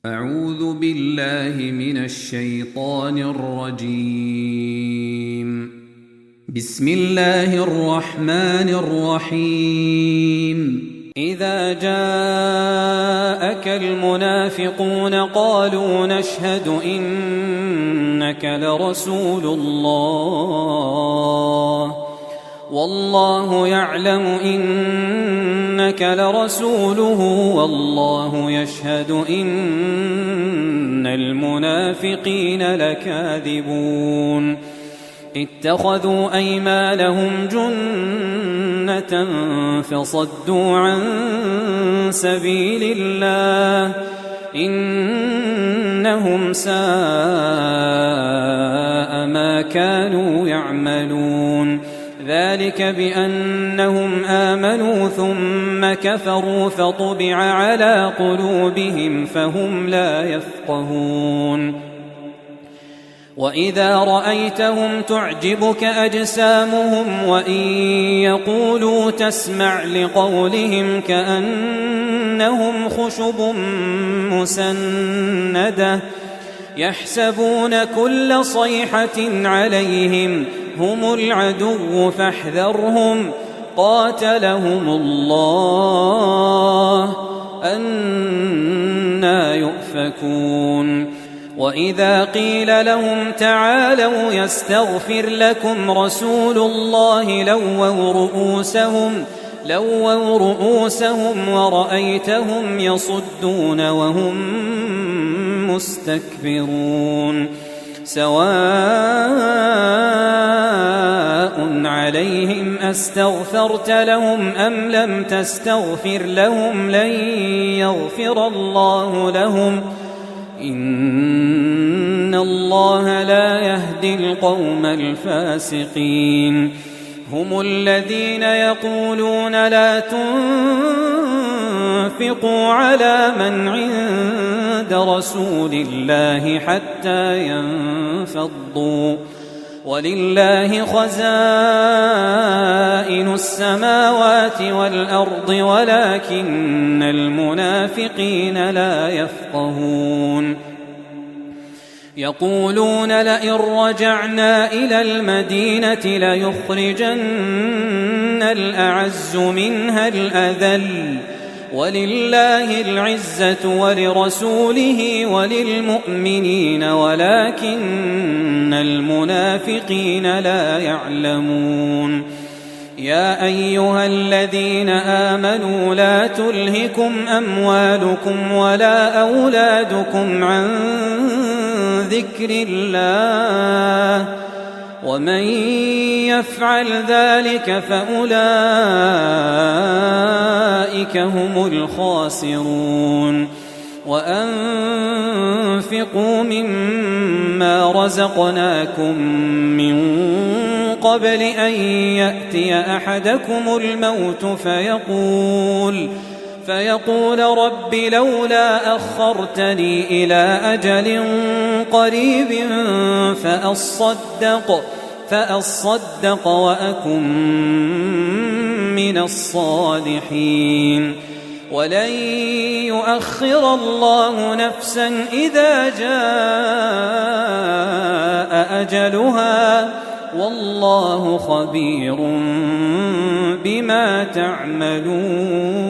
أعوذ بالله من الشيطان الرجيم. بسم الله الرحمن الرحيم. إذا جاءك المنافقون قالوا نشهد إنك لرسول الله والله يعلم إنك لرسوله والله يشهد إن المنافقين لكاذبون. اتخذوا أيمانهم جنة فصدوا عن سبيل الله إنهم ساء ما كانوا يعملون. ذلك بأنهم آمنوا ثم كفروا فطبع على قلوبهم فهم لا يفقهون. وإذا رأيتهم تعجبك أجسامهم وإن يقولوا تسمع لقولهم كأنهم خشب مسندة يحسبون كل صيحة عليهم هم العدو فاحذرهم قاتلهم الله أنى يؤفكون. وإذا قيل لهم تعالوا يستغفر لكم رسول الله لووا رؤوسهم ورأيتهم يصدون وهم مستكبرون. سواء عليهم أستغفرت لهم أم لم تستغفر لهم لن يغفر الله لهم إن الله لا يهدي القوم الفاسقين. هم الذين يقولون لا تنفقوا على من عند رسول الله حتى ينفضوا ولله خزائن السماوات والأرض ولكن المنافقين لا يفقهون. يقولون لئن رجعنا إلى المدينة ليخرجن الأعز منها الأذل ولله العزة ولرسوله وللمؤمنين ولكن المنافقين لا يعلمون. يا أيها الذين آمنوا لا تلهكم أموالكم ولا أولادكم عن ذكر الله ومن يفعل ذلك فأولئك هم الخاسرون. وأنفقوا مما رزقناكم من قبل أن يأتي أحدكم الموت فيقول رب لولا أخرتني إلى أجل قريب فأصدق وأكن من الصالحين. ولن يؤخر الله نفسا إذا جاء أجلها والله خبير بما تعملون.